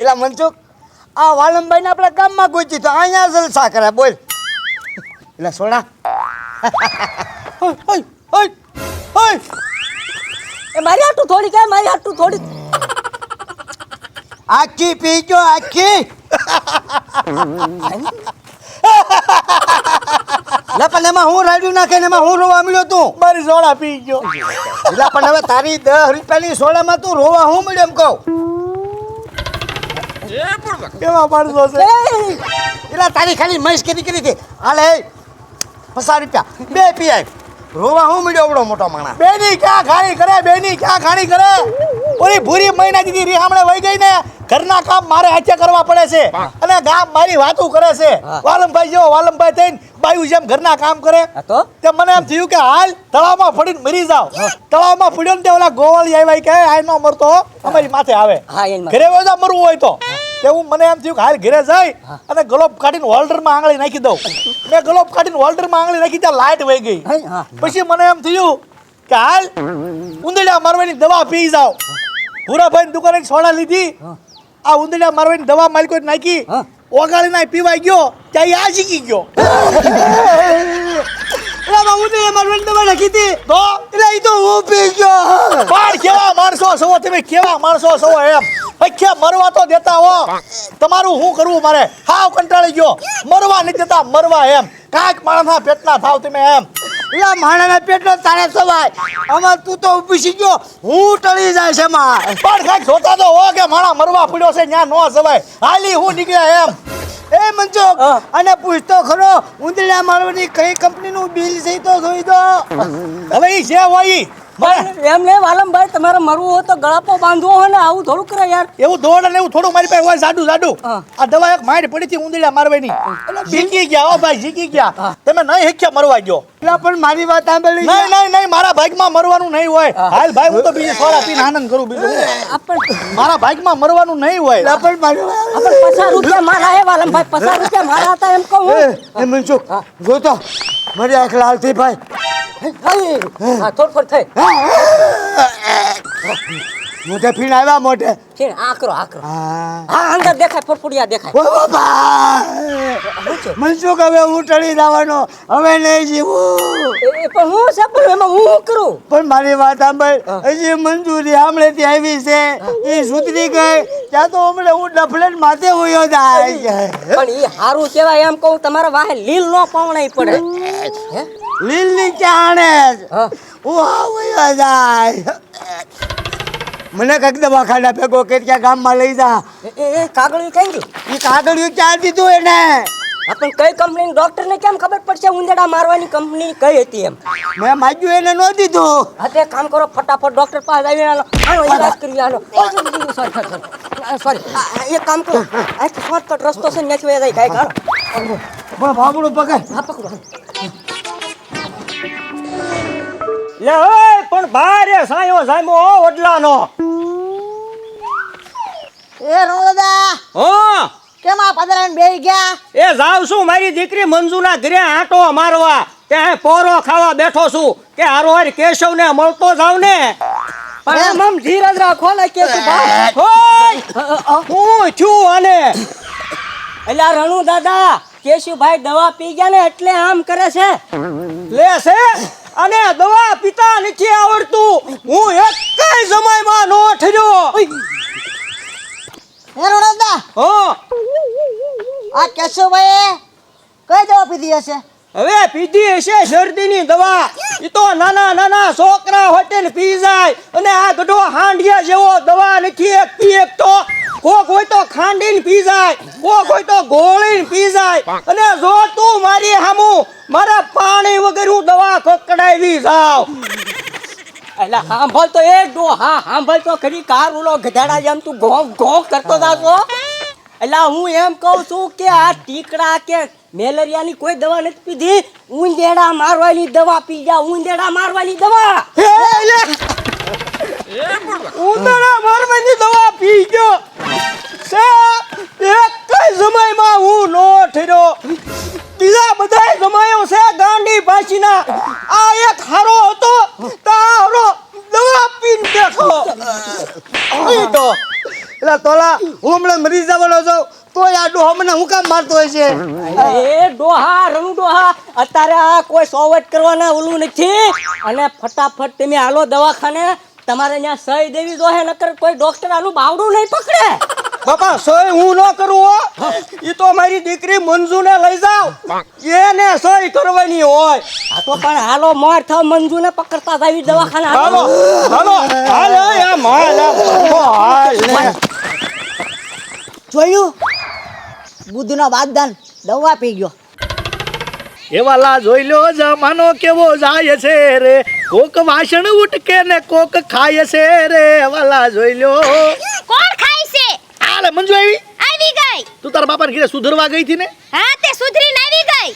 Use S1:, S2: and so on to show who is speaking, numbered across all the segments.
S1: એટલે મનસુખ આ વાલમભાઈને આપણા ગામમાં ગોચી તો અહીંયા જલસા કરે બોલ એટલે સોડા
S2: એ મારી હાટું થોડી કે મારી હાટું થોડી
S1: આખી પીજો આખી લે પણ એમાં હું રાડ્યું નાખે ને એમાં હું રોવા મળ્યો તું
S3: મારી સોડા પી ગયો
S1: એટલે પણ હવે તારી 10 રૂપિયાની સોડામાં તું રોવા હું મળ્યો એમ કહું
S3: કેવા માણસો છે
S1: એટલે તારી ખાલી મહેશ કરી હતી હાલે 50 રૂપિયા બે પીઆઈ રોવા હું મળ્યો એવડો મોટો માણસ
S3: બેની ક્યાં ખાણી કરે બેની ક્યાં ખાણી કરે ઓલી ભૂરી મહિના દીધી રીહામણે વહી ગઈ ને ઘરના કામ મારે હાથે કરવા પડે છે અને ગામ મારી વાતું કરે છે વાલમભાઈ જેવો વાલમભાઈ થઈને બાયું જેમ ઘરના કામ કરે
S2: તો
S3: તે મને એમ થયું કે હાલ તળાવમાં પડીને મરી જાવ તળાવમાં પડ્યો ને તે ઓલા ગોવાળી આવ્યા કે આ નો મરતો અમારી માથે આવે
S2: હા એન
S3: ઘરે વજા મરવું હોય તો તેવું મને એમ થયું કે હાલ ઘરે જાય અને ગ્લોબ કાઢીને હોલ્ડરમાં આંગળી નાખી દઉં મેં ગ્લોબ કાઢીને હોલ્ડરમાં આંગળી નાખી ત્યાં લાઈટ વહી ગઈ
S2: હા
S3: પછી મને એમ થયું કે હાલ ઉંદરડા મારવાની દવા પી જાવ ભૂરાભાઈ દુકાને સોડા લીધી આ ઉંદરડા મારવાની દવા માલિકો નાખી ઓગાળી ના પીવાઈ ગયો ત્યાં આ શીખી ગયો
S1: ઉંદરડા મારવાની દવા નાખી હતી
S3: તો
S1: એટલે એ તો હું પી ગયો
S3: પણ કેવા માણસો છો તમે કેવા માણસો છો એમ પૈસા મરવા તો દેતા હો તમારું શું કરવું મારે હાવ કંટાળી ગયો મરવા નથી દેતા મરવા એમ કાંઈક માણસના પેટના થાવ તમે એમ
S1: એટલે માણાના પેટનો તારે સવાય આમાં તું તો ઊભી ગયો હું ટળી જાય છે માં
S3: પણ કાંઈક જોતા તો હો કે માણા મરવા પડ્યો છે ત્યાં નો જવાય હાલી હું નીકળ્યા એમ
S1: એ મનસુખ અને પૂછતો ખરો ઉંદરડા મારવાની કઈ કંપનીનું બિલ છે તો જોઈ દો
S3: હવે ઈ જે હોય ઈ.
S2: એમ ને વાલમભાઈ તમારે મરવું હોય તો ગળાપો બાંધવો હોય ને આવું થોડું કરે યાર
S3: એવું દોડ ને એવું થોડું મારી પાસે હોય જાડું આ દવા એક મારી પડી હતી ઉંદરડા મારવાની જીકી ગયા હો ભાઈ જીકી ગયા તમે નહીં હેખ્યા મરવા ગયો
S1: એટલે પણ મારી વાત સાંભળી
S3: નહીં મારા ભાગમાં મરવાનું નહીં હોય હાલ ભાઈ હું તો બીજી સોડા પીને આનંદ કરું બીજું હું. મારા ભાગમાં મરવાનું નહીં હોય
S1: એટલે પણ મારી
S2: આપણે 50 રૂપિયા મારા હે વાલમભાઈ 50 રૂપિયા મારા હતા એમ કહું
S1: એ મનસુખ જોતો મારી આંખ લાલ થઈ ભાઈ
S2: હા થોડ થઈ
S1: મોઢે ફીણ આવ્યા મોઢે
S2: છે આકરો
S1: હા
S2: હા અંદર દેખાય ફરફુડિયા દેખાય
S1: ઓ બાબા મનસુખ હવે હું ટળી જવાનો હવે નહીં જીવું
S2: એ પણ હું છે પણ એમાં હું શું કરું
S1: પણ મારી વાત સાંભળ હજી મંજૂરી હમણાંથી આવી છે એ સુધરી ગઈ ત્યાં તો હમણાં હું ડફલેટ માથે હોયો જાય
S2: પણ એ હારું કહેવાય એમ કહું તમારા વાહે લીલ નો પાવણાઈ પડે હે
S1: લીલની ચાણે
S2: હા
S1: હું હોયો જાય મને કંઈક દવાખાના ભેગો કરી ક્યાં ગામમાં લઈ જા
S2: એ કાગળિયું કેમ ગયું
S1: એ કાગળિયું ક્યાં દીધું એને
S2: આપણ કઈ કંપની ડોક્ટરને કેમ ખબર પડશે ઉંદરડા મારવાની કંપની કઈ હતી એમ
S1: મેં માગ્યું એને ન દીધું
S2: હા તે કામ કરો ફટાફટ ડોક્ટર પાસે આવીને આનો ઈલાજ કરી આનો સોરી એક કામ કરો આ શોર્ટકટ રસ્તો છે ત્યાંથી વયા જાય કાંઈ કાઢો
S1: પણ ભાવડું પકડ
S2: હા પકડો
S3: લે ઓય પણ ભારે સાયો જામ્યો ઓડલાનો
S4: એ દાદા
S3: હો
S4: કેમ આ પદરાને બેહી ગયા
S3: એ જાવ છું મારી દીકરી મંજુના ઘરે આંટો મારવા ત્યાં પોરો ખાવા બેઠો છું કે હારોહાર કેશવને મળતો જાવ ને
S2: પણ આમ ધીરજ રાખો ને કે તું ભાઈ
S3: હું છું આને
S2: એલા રણુ દાદા કેશુભાઈ દવા પી ગયા ને એટલે આમ કરે છે
S3: લે છે અને દવા પીતા નથી આવડતું હું એક કઈ સમયમાં નો ઠર્યો
S4: એ દાદા
S3: હો
S4: આ કેશુભાઈ કઈ દવા પીધી હશે
S3: હવે પીધી હશે શરદીની દવા ઈ તો નાના છોકરા હોતે ને પી જાય અને આ ગઢો હાંડિયા જેવો દવા નથી એક તો કોક હોય તો ખાંડીને પી જાય કોક હોય તો ગોળીને પી જાય અને જો તું મારી હામું મારા પાણી વગર હું દવા કકડાવી જાવ
S2: એલા સાંભળ તો એક ડો હા સાંભળ તો ખરી કાર ઓલો ગધાડા જેમ તું ઘોં કરતો જાશો એલા હું એમ કહું છું કે આ ટીકડા કે મેલેરિયાની કોઈ દવા નથી પીધી ઉંદેડા મારવાની દવા પી જા ઉંદેડા મારવાની દવા
S3: ઉંદરા મારવાની દવા પી ગયો છે એક કઈ સમયમાં હું નો ઠર્યો બીજા બધા જમાયો છે ગાંડી પાછીના આ એક હારો હતો તારો દવા પીને બેઠો
S1: એટલે તોલા હું હમણાં મરી જવાનો છો તોય આ ડોહો મને હું કામ મારતો હોય છે?
S2: એ ડોહા રણુ ડોહા અત્યારે આ કોઈ સોવટ કરવાના ઓલું નથી અને ફટાફટ તમે હાલો દવાખાને તમારે ત્યાં સહી દેવી જોહે નકર કોઈ ડોક્ટર આનું બાવડું નહીં પકડે.
S3: બાપા સહી હું ન કરું હો. ઈ તો મારી દીકરી મંજુને લઈ જાવ એને સહી કરવાની હોય.
S2: આ તો પણ હાલો મોર થાવ મંજુને પકડતા જાવી દવાખાને
S3: હાલો હાલો હાલો એમ હાલ.
S4: જોયું બુદ્ધનો બાદદાન દવા પી ગયો.
S5: એવાલા જોઈ લો જમાનો કેવો જાય છે રે, કોક વાસણ ઉટકે ને કોક ખાય છે રે, એવાલા જોઈ લો.
S6: કોણ ખાય છે?
S5: આલે મંજુ
S6: આવી ગઈ.
S5: તું તારા બાપાને ઘરે સુધરવા ગઈ હતી ને?
S6: હા તે સુધરીને આવી ગઈ.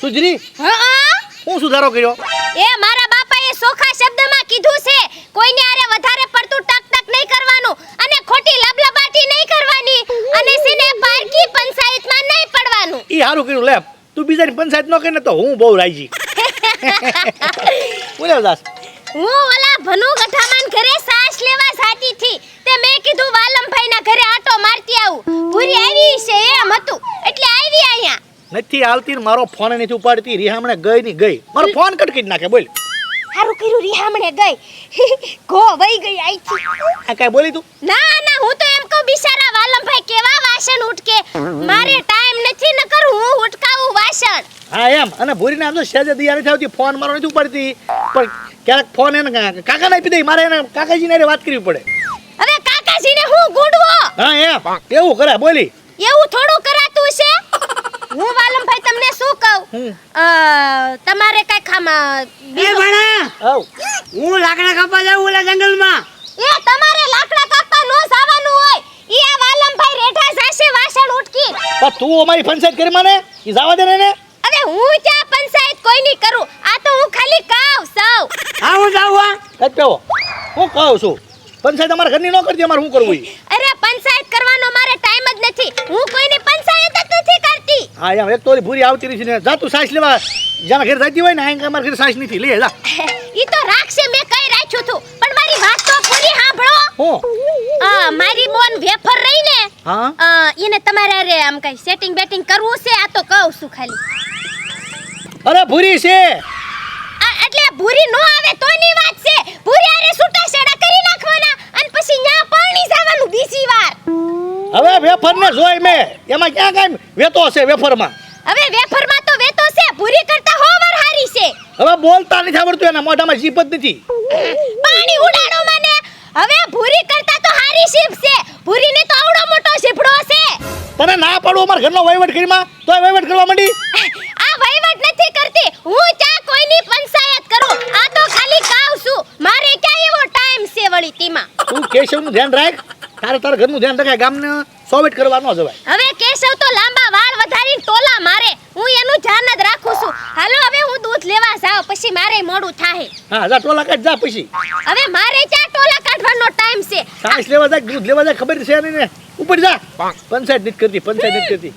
S5: સુધરી?
S6: હા
S5: હું સુધારો કર્યો?
S6: એ મારા બાપાએ સોખા શબ્દમાં કીધું છે કોઈને આરે વધારે પડતું ટક ટક નહીં કરવાનું અને ખોટી લબલબાટી નહીં કરવાની અને સિને પારકી પંચાયતમાં નહીં પડવાનું.
S5: ઈ હારું કર્યું લે. તું બીજાની પંચાયત ન કરીને તો હું બહુ રાજી. બોલે દાસ.
S6: હું ઓલા ભનુ ગઠામાન ઘરે સાસ લેવા જાતી થી તે મેં કીધું વાલમભાઈના ઘરે આટો મારતી આવું. પૂરી આવી છે એમ હતું એટલે આવી અહીંયા.
S5: નથી આવતી ને મારો ફોન નથી ઉપાડતી. રીહામણે ગઈ ની ગઈ. મારો ફોન કટ કરી નાખે. બોલ.
S6: હારું કર્યું રિહામણે ગઈ. ગો વઈ ગઈ આઈથી.
S5: આ કાઈ બોલી તું?
S6: ના ના હું તો એમ કહું બિચારા વાલમભાઈ કેવા વાસણ ઉટકે. મારે ટાઈમ નથી નકર હું ઉટકાવું વાસણ.
S5: હા એમ. અને ભૂરીને આમ તો સહેજે દયા નથી આવતી. ફોન મારો નથી ઉપાડતી. પણ ક્યારેક ફોન એને કાકાને આપી દઈ. મારે એને કાકાજીને હારે વાત કરવી પડે.
S6: હવે કાકાજીને હું ગુડવો.
S5: હા એમ. એવું કરે. બોલી.
S6: એવું થોડું કરાતું છે. હું વાલમભાઈ તમને શું કહું તમારે કઈ ખામાં
S1: એ ભણા
S5: આવ.
S1: હું લાકડા કાપવા જાઉં ઓલા જંગલમાં.
S6: એ તમારે લાકડા કાપવા નો જવાનું હોય. ઈ આ વાલમભાઈ રેઠા જાશે વાસણ ઉટકી.
S5: પણ તું અમારી પંચાયત કરી મને ઈ જવા દે ને એને.
S6: હવે હું ત્યાં પંચાયત કોઈ નહીં કરું. આ તો હું ખાલી કાવ સૌ.
S1: હા હું જાઉં હા.
S5: કઈ પેવો હું કહું છું પંચાયત અમારા ઘરની ન કરતી. અમારે શું કરવું ઈ?
S6: અરે પંચાયત કરવાનો મારે ટાઈમ જ નથી. હું કોઈની પંચાયત જ નથી કરતી.
S5: હા એમ. એક તો ઓલી ભૂરી આવતી રહી છે ને જા તું સાસ લેવા જ્યાં ઘરે જતી હોય ને આ અમારા ઘરે સાસ નથી. લે જા.
S6: ઈ તો રાખશે મેં કઈ રાખ્યું હતું પણ મારી વાત તો પૂરી સાંભળો.
S5: હું
S6: મારી બોન વેફર રહી ને
S5: હા
S6: એને તમારે અરે આમ કઈ સેટિંગ બેટિંગ કરવું છે. આ તો કહું છું ખાલી.
S5: અરે ભૂરી છે.
S6: એટલે ભૂરી નો આવે તોની વાત છે. ભૂરી આરે છૂટા છેડા કરી નાખવાના અને પછી ન્યા પાણી જવાનું બીજી વાર.
S5: હવે વેફર ને જોઈ મેં એમાં ક્યાં કાંઈ વેતો હશે વેફરમાં.
S6: હવે વેફરમાં તો વેતો છે. ભૂરી કરતા હોવર હારી છે.
S5: હવે બોલતા નથી આવડતું. એના મોઢામાં જીભ જ નથી.
S6: પાણી ઉડાડો મને. હવે ભૂરી કરતા તો હારી શીપ છે. ભૂરીને તો આવડો મોટો શીપડો છે.
S5: તને ના પાડું અમારા ઘરનો વહીવટ કરીમાં તોય વહીવટ કરવા માંડી.
S6: આ વહીવટ નથી કરતી. હું ચા કોઈની પંચાયત કરું. આ તો ખાલી કાવ છું. મારે ક્યાં એવો ટાઈમ છે વળી તીમાં.
S5: તું કેશવનું ધ્યાન રાખ. તારા ઘરનું ધ્યાન રખાય. ગામને સોવેટ કરવા ન જવાય.
S6: હવે કેશવ તો લાંબા વાળ વધારીને ટોલા મારે. હું એનું ધ્યાન જ રાખું છું. હાલો હવે હું દૂધ લેવા જાઉં પછી મારે મોડું થાય.
S5: હા જા ટોલા કાઢ જા. પછી
S6: હવે મારે ક્યાં ટોલા કાઢવાનો ટાઈમ છે.
S5: સાસ લેવા જાય દૂધ લેવા જાય ખબર છે નહીં ને. ઉપર જા. પંચાયત નથી કરતી. પંચાયત નથી કરતી.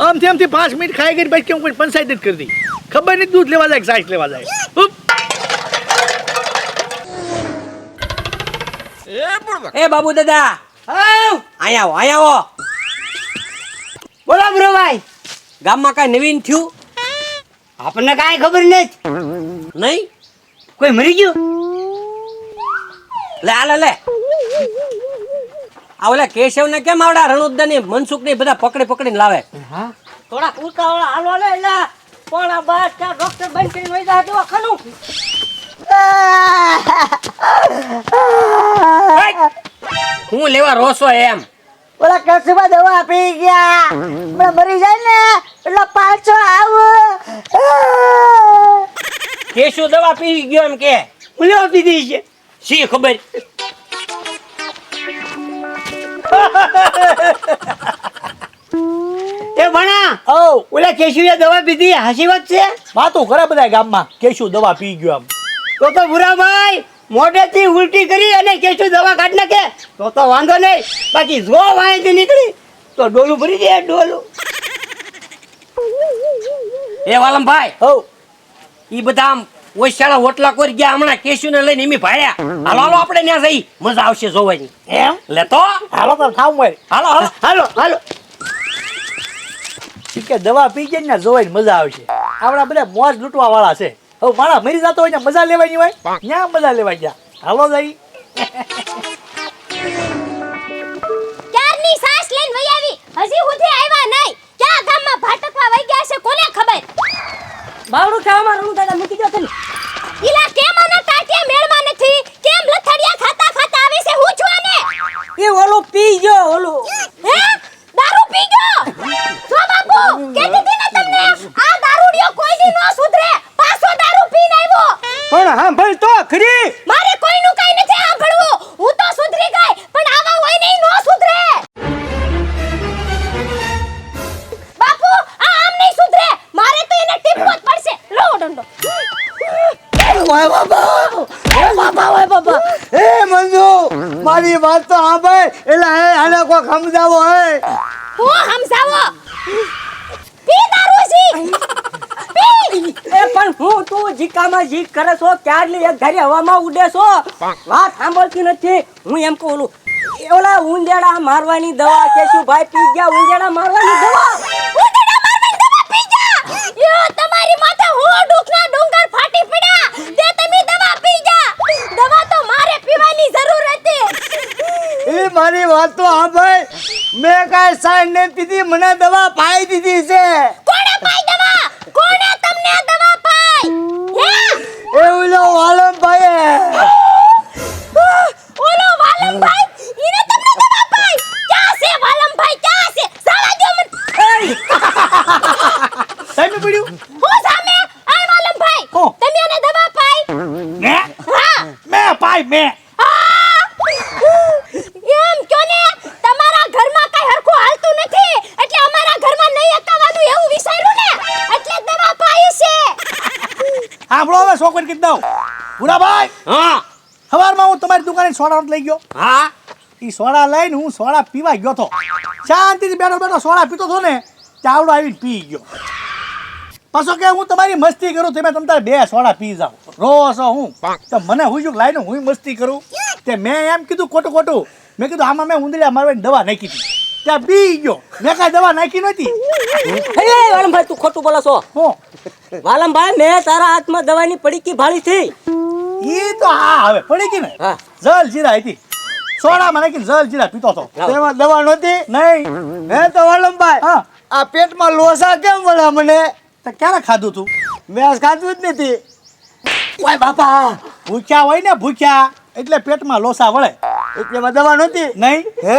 S5: આમથી આમથી 5 મિનિટ ખાઈ ગઈ પછી કેમ કોઈ પંચાયત નથી કરતી. ખબર નહીં દૂધ લેવા જાય સાસ લેવા જાય. ઉપ.
S2: એ બાબુ દાદા
S1: આવ
S2: આયા આવો.
S1: બોલો બ્રોભાઈ.
S2: ગામમાં કાંઈ નવીન થયું
S1: આપણને કાંઈ ખબર નથી.
S2: નહીં?
S1: કોઈ મરી ગયું?
S2: લે આલે લે આ ઓલા કેશવને કેમ આવડા રણુદ્દાની મનસુખની બધા પકડી પકડીને લાવે.
S1: હા
S2: થોડા ઉતાવળા હાલો લે એલા પણ આ બસ ત્યાં ડોક્ટર બંધ કરીને વઈ જાય દવાખાનું. હું લેવા રોસો એમ?
S4: ઓલા કસબા દવા પી ગયા. હમણાં મરી જાય ને એટલે પાછો આવો.
S2: કેશુ દવા પી ગયો એમ કે?
S1: હું લેવા પીધી છે.
S2: શી ખબર.
S1: એ ભણા
S5: ઓ
S1: ઓલા કેશુએ દવા પીધી હાસી વાત છે?
S5: વાતો કરે બધા ગામમાં કેશુ દવા પી ગયો આમ.
S1: તો ભૂરાભાઈ મોઢેથી ઉલટી કરી અને કેશુ દવા કાઢ નાખે તો વાંધો નહીં. બાકી જો વાંયથી નીકળી તો ડોલું ભરી દે ડોલું.
S2: એ વાલમભાઈ
S5: હો
S2: ઈ બધા આમ ઓછાળા ઓટલા કરી ગયા હમણાં કેશુને લઈને એમી ભાડ્યા. હાલો હાલો આપણે ત્યાં જઈ મજા આવશે જોવાની.
S5: એમ
S2: લે તો
S5: હાલો તો થાવ મળે
S2: હાલો હાલો
S1: હાલો હાલો
S5: કે દવા પી જાય ને જોવાની મજા આવશે. આપણા બધા મોજ લૂંટવા વાળા છે. હવે મારા મરી જતો હોય ને મજા લેવાની હોય ત્યાં મજા લેવા ગયા. હાલો જઈ
S6: ક્યારની સાસ લઈને વઈ આવી હજી સુધી આવ્યા નહીં ક્યાં ગામમાં ભાટકવા વઈ ગયા છે કોને ખબર
S2: બાવડું ખાવામાં રણું દાદા મૂકી દો તને.
S6: ઈલા કેમ આના ટાટિયા મેળમાં નથી કેમ લથડિયા ખાતા ખાતા આવે છે હું છું આને
S2: એ ઓલો પી ગયો ઓલો.
S6: હે દારૂ પી ગયો જો બાપુ કેતી હતી ને તમને આ દારૂડિયો કોઈ દી નો સુધરે પાછો દારૂ પીને આવ્યો
S3: પણ સાંભળ તો ખરી.
S6: મારે કોઈનું કઈ નથી સાંભળવું હું તો સુધરી ગઈ પણ આવા હોય નહીં નો સુધરે બાપુ આ આમ નહીં સુધરે મારે તો એને ટીપવો જ પડશે લો દંડો
S3: ઓય બાબા એ મંજુ મારી વાત તો સાંભળ એટલે આને કોઈ સમજાવો હે.
S6: હું સમજાવો પી દારૂ છી પી
S2: એ પણ હું તું જીકામાં જીક કરે છો ક્યારની એક ધારી હવામાં ઉડે છો વાત સાંભળતી નથી. હું એમ કહું ઓલું ઓલા ઉંદેડા મારવાની દવા કેશુભાઈ પી ગયા ઉંદેડા મારવાની દવા.
S6: ઉંદરડા મારવાની દવા પી જા યો તમારી માથે હું દુખના ડુંગર ફાટી પડ્યા તે તમે દવા પી જા દવા તો મારે પીવાની જરૂર હતી
S3: એ મારી વાત તો સાંભળ મેં કાંઈ સાઈન નહીં પીધી મને દવા પાઈ દીધી છે.
S6: કોણે પાઈ દવા કોણે તમને દવા પાઈ હે
S3: એ ઓલો વાલમભાઈ
S6: ઓલો વાલમભાઈ ઈને તમને દવા પાઈ ક્યાં છે વાલમભાઈ ક્યાં છે સાલા દો મને
S5: સાહેબ પડ્યું
S6: હું સામે આ વાલમભાઈ
S5: હો.
S6: તમે એને દવા પાઈ
S5: મે
S6: હા
S5: મે પાઈ મે
S6: એમ ક્યો ને તમારા ઘરમાં કઈ હરખું હાલતું નથી એટલે અમારા ઘરમાં નહીં અકાવાનું એવું વિચાર્યું ને એટલે જ દવા પાઈ છે
S5: સાંભળો હવે છોકરી કીધું દઉં ભૂરાભાઈ
S2: હા
S5: સવારમાં હું તમારી દુકાને સોડા લઈ ગયો.
S2: હા
S5: એ સોડા લઈને હું સોડા પીવા ગયો તો શાંતિથી બેઠો બેઠો સોડા પીતો હતો ને ચાવડો આવીને પી ગયો. પાછો કે હું તમારી મસ્તી કરું તમે તમ તારે બે સોડા પી જાઓ રો છો હું તો મને હું શું લાઈને હું મસ્તી કરું તે મેં એમ કીધું ખોટું ખોટું મેં કીધું આમાં મેં ઉંદરિયા મારવાની દવા નાખી હતી ત્યાં પી ગયો મેં કાંઈ દવા નાખી નહોતી.
S2: એ વાલમભાઈ તું ખોટું બોલો છો.
S5: હું
S2: વાલમભાઈ મેં તારા હાથમાં દવાની પડીકી ભાળી હતી.
S5: એ તો હા હવે પડી ગઈ ને
S2: હા.
S5: જલ જીરા હતી સોડામાં નાખીને જલ જીરા પીતો હતો.
S3: તેમાં દવા નહોતી
S5: નહીં
S3: હે તો વાલમભાઈ
S5: હા
S3: આ પેટમાં લોસા કેમ વળે મને
S5: તો ક્યારે ખાધું તું
S3: મેં ખાધું જ નથી.
S2: ઓય બાપા
S5: ભૂખ્યા હોય ને ભૂખ્યા એટલે પેટમાં લોસા વળે
S3: એટલેમાં દવા નહોતી
S5: નહીં
S3: હે